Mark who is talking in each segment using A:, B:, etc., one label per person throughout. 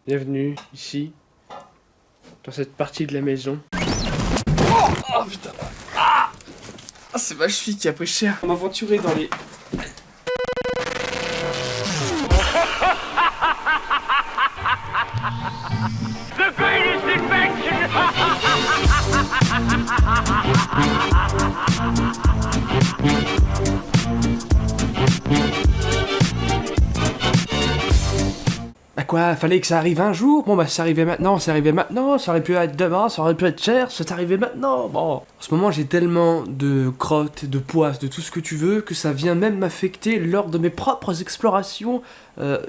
A: Bienvenue ici, dans cette partie de la maison. Oh putain. Ah, c'est ma cheville qui a pris cher. On m'aventurer dans les...
B: The greatest invention!
A: Bah quoi, fallait que ça arrive un jour? Bon bah c'est arrivé maintenant, ça aurait pu être demain, ça aurait pu être cher, c'est arrivé maintenant, bon. En ce moment j'ai tellement de crottes, de poisses, de tout ce que tu veux, que ça vient même m'affecter lors de mes propres explorations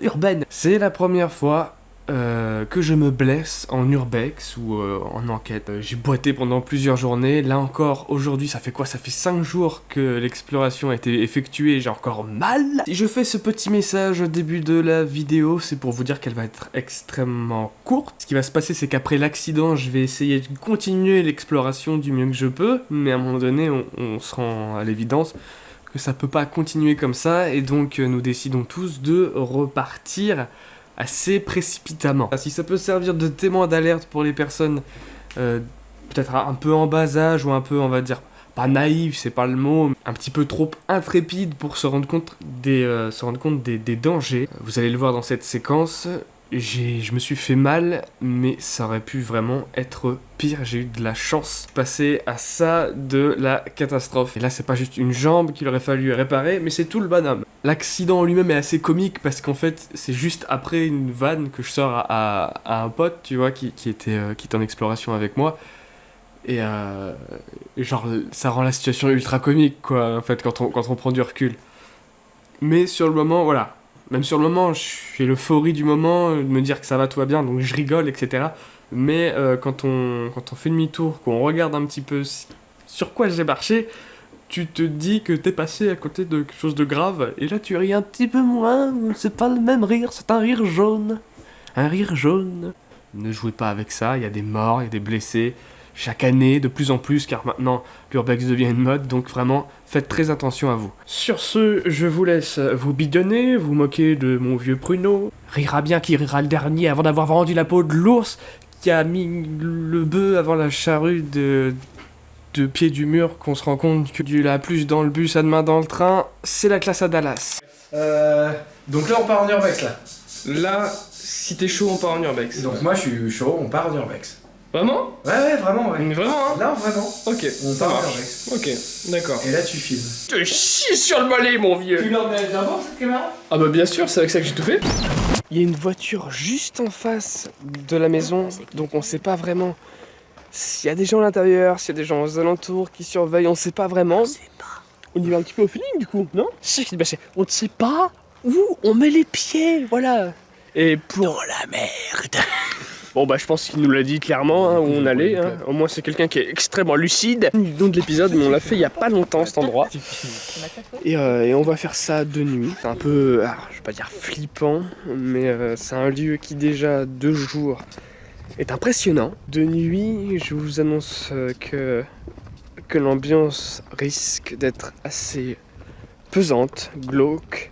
A: urbaines. C'est la première fois que je me blesse en urbex ou en enquête. J'ai boité pendant plusieurs journées, là encore, aujourd'hui, ça fait quoi? Ça fait 5 jours que l'exploration a été effectuée et j'ai encore mal. Si je fais ce petit message au début de la vidéo, c'est pour vous dire qu'elle va être extrêmement courte. Ce qui va se passer, c'est qu'après l'accident, je vais essayer de continuer l'exploration du mieux que je peux, mais à un moment donné, on se rend à l'évidence que ça peut pas continuer comme ça, et donc nous décidons tous de repartir assez précipitamment. Si ça peut servir de témoin d'alerte pour les personnes peut-être un peu en bas âge ou un peu, on va dire, pas naïves, c'est pas le mot, un petit peu trop intrépides pour se rendre compte des dangers. Vous allez le voir dans cette séquence, je me suis fait mal, mais ça aurait pu vraiment être pire. J'ai eu de la chance de passer à ça de la catastrophe. Et là, c'est pas juste une jambe qu'il aurait fallu réparer, mais c'est tout le bonhomme. L'accident en lui-même est assez comique parce qu'en fait, c'est juste après une vanne que je sors à un pote, tu vois, qui était en exploration avec moi. Et genre, ça rend la situation ultra comique, quoi, en fait, quand on prend du recul. Mais sur le moment, voilà. Même sur le moment, je suis l'euphorie du moment, de me dire que ça va, tout va bien, donc je rigole, etc. Mais quand on fait demi-tour, qu'on regarde un petit peu sur quoi j'ai marché, tu te dis que t'es passé à côté de quelque chose de grave, et là tu ris un petit peu moins, c'est pas le même rire, c'est un rire jaune. Un rire jaune. Ne jouez pas avec ça, il y a des morts, il y a des blessés, chaque année, de plus en plus, car maintenant l'urbex devient une mode, donc vraiment, faites très attention à vous. Sur ce, je vous laisse vous bidonner, vous moquer de mon vieux pruneau. Rira bien qui rira le dernier avant d'avoir vendu la peau de l'ours qui a mis le bœuf avant la charrue de pied du mur, qu'on se rend compte que du la plus dans le bus à demain dans le train, c'est la classe à Dallas.
C: Donc là on part en urbex là.
A: Là, si t'es chaud, on part en urbex.
C: Donc moi je suis chaud, on part en urbex.
A: Vraiment?
C: Ouais vraiment ouais.
A: Mais vraiment, hein?
C: Là vraiment.
A: Ok,
C: On
A: ça
C: part en
A: marche.
C: urbex.
A: Ok, d'accord.
C: Et là tu filmes.
A: Te chie sur le balai, mon vieux!
C: Tu l'emmènes d'abord cette caméra?
A: Ah bah bien sûr, c'est avec ça que j'ai tout fait. Il y a une voiture juste en face de la maison, donc on sait pas vraiment s'il y a des gens à l'intérieur, s'il y a des gens aux alentours qui surveillent, on sait pas vraiment. On y va un petit peu au feeling du coup, non? On ne sait pas où on met les pieds, voilà. Et pour... Dans la merde. Bon bah je pense qu'il nous l'a dit clairement, hein, où on allait, hein. Au moins c'est quelqu'un qui est extrêmement lucide. Du nom de l'épisode, mais on l'a fait il y a pas longtemps cet endroit. Et on va faire ça de nuit. C'est un peu, je vais pas dire flippant, mais c'est un lieu qui déjà de jour est impressionnant. De nuit, je vous annonce que l'ambiance risque d'être assez pesante, glauque.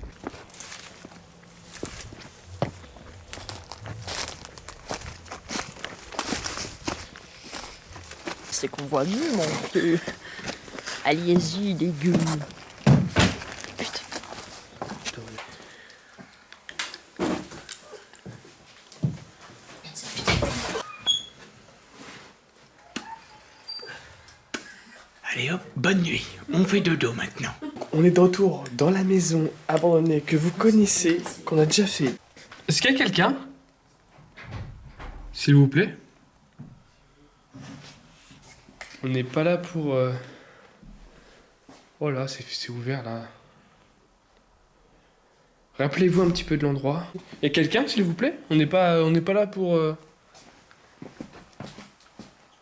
D: C'est qu'on voit mieux, mon vieux. Allez-y, légumes. Putain.
E: Allez hop, bonne nuit. On fait dodo maintenant.
A: On est de retour dans la maison abandonnée que vous connaissez, qu'on a déjà fait. Est-ce qu'il y a quelqu'un? S'il vous plaît? On n'est pas là pour... Oh là, c'est ouvert là. Rappelez-vous un petit peu de l'endroit. Il y a quelqu'un, s'il vous plaît? On n'est pas là pour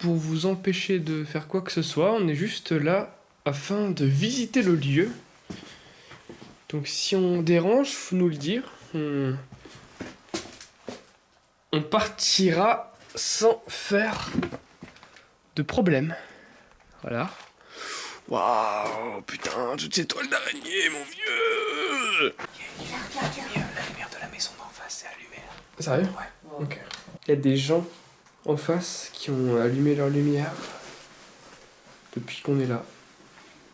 A: vous empêcher de faire quoi que ce soit. On est juste là afin de visiter le lieu. Donc si on dérange, faut nous le dire. On partira sans faire de problème. Voilà. Waouh, putain, toutes ces toiles d'araignée, mon vieux!
E: La lumière de la maison d'en face, c'est allumé là.
A: Sérieux? Ouais. Ok. Il y a des gens en face qui ont allumé leur lumière depuis qu'on est là.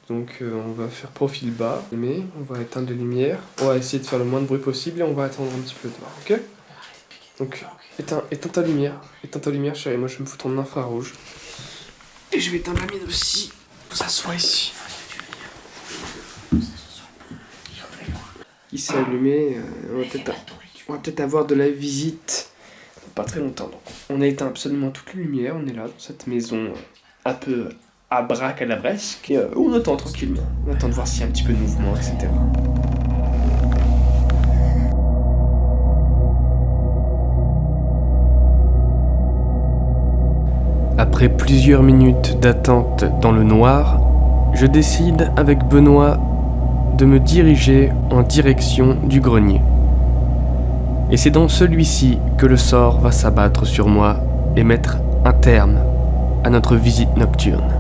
A: Donc on va faire profil bas, mais on va éteindre les lumières. On va essayer de faire le moins de bruit possible et on va attendre un petit peu dehors, ok? Donc éteins ta lumière. Éteins ta lumière, chérie. Moi je vais me foutre en infrarouge. Et je vais éteindre la mienne aussi. Pour ça soit ici. Il s'est allumé. On va peut-être avoir de la visite. Pas très longtemps. Donc on a éteint absolument toutes les lumières. On est là dans cette maison un peu abracadabresque. Et on attend tranquillement. On attend de voir s'il y a un petit peu de mouvement, etc. Après plusieurs minutes d'attente dans le noir, je décide avec Benoît de me diriger en direction du grenier. Et c'est dans celui-ci que le sort va s'abattre sur moi et mettre un terme à notre visite nocturne.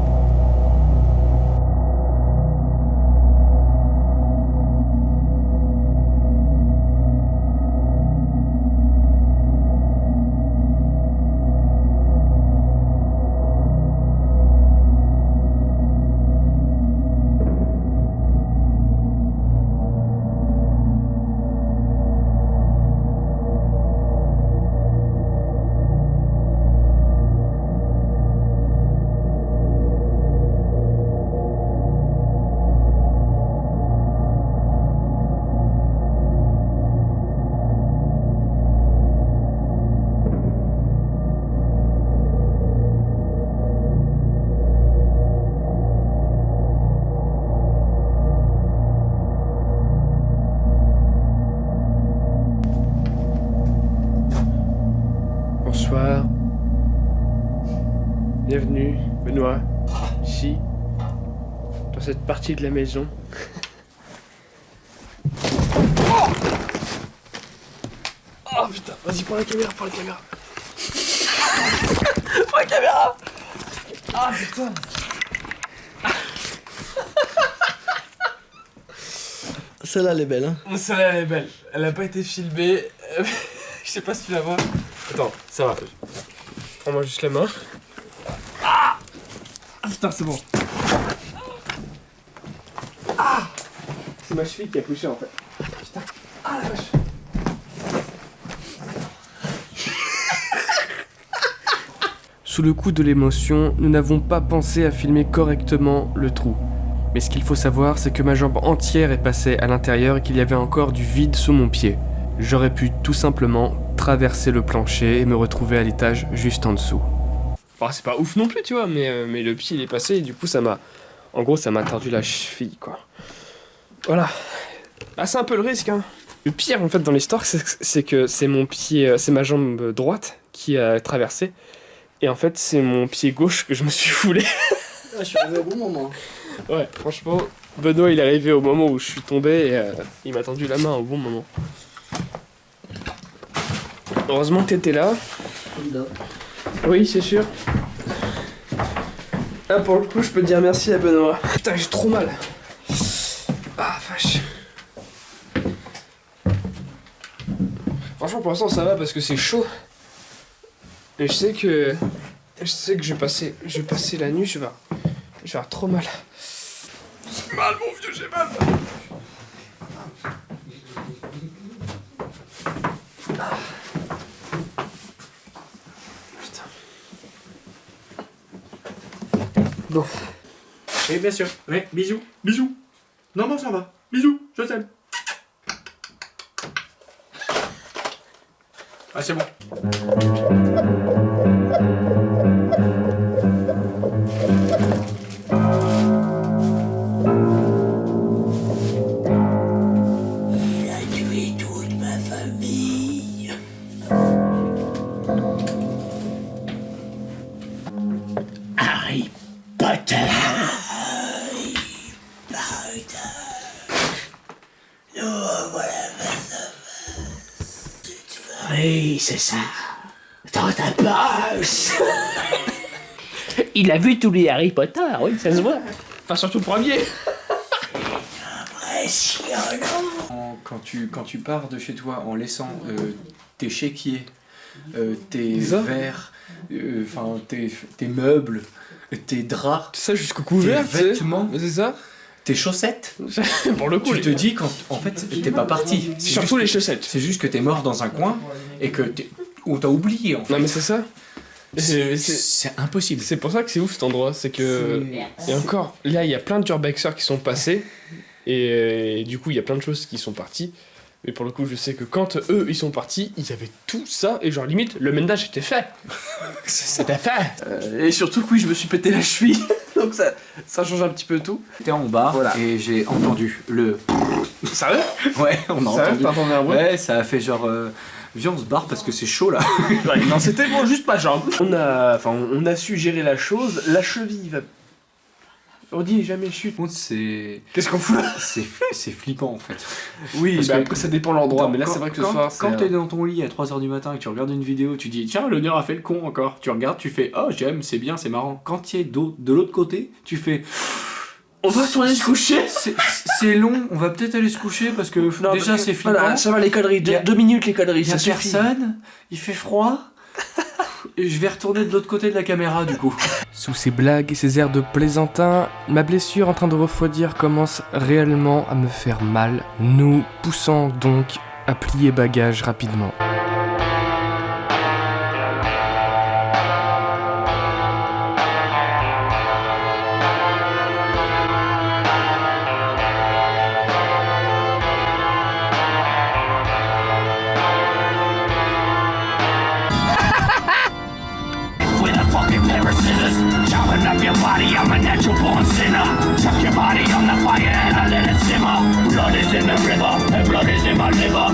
A: Bonsoir. Bienvenue, Benoît, ici, dans cette partie de la maison. Oh putain, vas-y, prends la caméra, prends la caméra. Prends la caméra. Ah putain.
F: Celle-là, elle est belle, hein.
A: Celle-là, elle est belle. Elle a pas été filmée. Je sais pas si tu la vois. Attends, ça va. Prends-moi juste la main. Ah putain, c'est bon. Ah c'est ma cheville qui a poussé en fait. Putain. Ah la vache. Sous le coup de l'émotion, nous n'avons pas pensé à filmer correctement le trou. Mais ce qu'il faut savoir, c'est que ma jambe entière est passée à l'intérieur et qu'il y avait encore du vide sous mon pied. J'aurais pu tout simplement traverser le plancher et me retrouver à l'étage juste en dessous. Bon, c'est pas ouf non plus, tu vois, mais le pied il est passé et du coup ça m'a... En gros, ça m'a tordu la cheville, quoi. Voilà. Ah, c'est un peu le risque, hein. Le pire, en fait, dans l'histoire, c'est que c'est mon pied... c'est ma jambe droite qui a traversé. Et en fait, c'est mon pied gauche que je me suis foulé.
F: Ah, je suis arrivé au bon moment.
A: Ouais, franchement, Benoît, il est arrivé au moment où je suis tombé et il m'a tendu la main au bon moment. Heureusement que t'étais là. Oui, c'est sûr. Ah, pour le coup, je peux dire merci à Benoît. Putain, j'ai trop mal. Ah, vache. Franchement, pour l'instant, ça va parce que c'est chaud. Et je sais que je vais passer la nuit, je vais avoir trop mal. J'ai mal, mon vieux, j'ai mal. Ah. Putain. Bon.
C: Oui, bien sûr. Oui, bisous. Bisous. Non, bon, ça va. Bisous, je t'aime. Ah, c'est bon.
E: Harry Potter. Oui, c'est ça. Dans ta poche. Il a vu tous les Harry Potter, oui, ça se voit.
A: Enfin, surtout le premier.
E: Impressionnant.
C: Quand tu pars de chez toi en laissant tes chéquiers, tes
A: Ça
C: verres, enfin tes meubles, tes draps,
A: Ça jusqu'au couvert,
C: tes vêtements,
A: c'est ça.
C: tes chaussettes.
A: Pour le coup,
C: Tu te dis qu'en fait t'es pas parti. C'est
A: surtout les
C: juste que-
A: chaussettes.
C: C'est juste que t'es mort dans un coin et que on t'a oublié en fait.
A: Non mais c'est ça. C'est
C: C'est impossible.
A: c'est pour ça que c'est ouf cet endroit, c'est que et encore là il y a plein de urbexers qui sont passés et du coup il y a plein de choses qui sont parties. Mais pour le coup je sais que quand eux ils sont partis, ils avaient tout ça et genre limite le ménage était fait. C'était fait. Et surtout que oui je me suis pété la cheville donc ça change un petit peu tout.
C: J'étais en bas
A: Voilà.
C: et j'ai entendu le.
A: Sérieux?
C: Ouais, on a
A: Sérieux,
C: entendu.
A: t'as entendu un bruit?
C: Ouais, ça a fait genre. Viens, on se barre parce que c'est chaud là.
A: Ouais, non, c'était bon, juste pas jambe. On a su gérer la chose. La cheville va. On dit jamais chute.
C: Par contre, c'est.
A: Qu'est-ce qu'on fout là?
C: C'est flippant en fait.
A: Oui,
C: Parce
A: bah
C: que-
A: après ça dépend l'endroit, mais là
C: Quand-
A: c'est vrai que ce
C: quand-
A: soir c'est.
C: Quand t'es dans ton lit à 3h du matin et que tu regardes une vidéo, tu dis tiens, l'honneur a fait le con encore. Tu regardes, tu fais oh, j'aime, c'est bien, c'est marrant. Quand tu es de l'autre côté, tu fais.
A: On va retourner se coucher.
C: C'est long, on va peut-être aller se coucher parce que
A: Non,
C: déjà
A: parce que-
C: c'est flippant.
A: Voilà, ça va les conneries.
C: Y a-
A: 2 minutes les conneries,
C: Il y a
A: ça suffit.
C: personne, il fait froid. Et je vais retourner de l'autre côté de la caméra du coup.
A: Sous ces blagues et ces airs de plaisantin, ma blessure en train de refroidir commence réellement à me faire mal, nous poussant donc à plier bagages rapidement.
B: With a fucking pair of scissors, chopping up your body. I'm a natural born sinner. Chuck your body on the fire and I let it simmer. Blood is in the river, and blood is in my liver.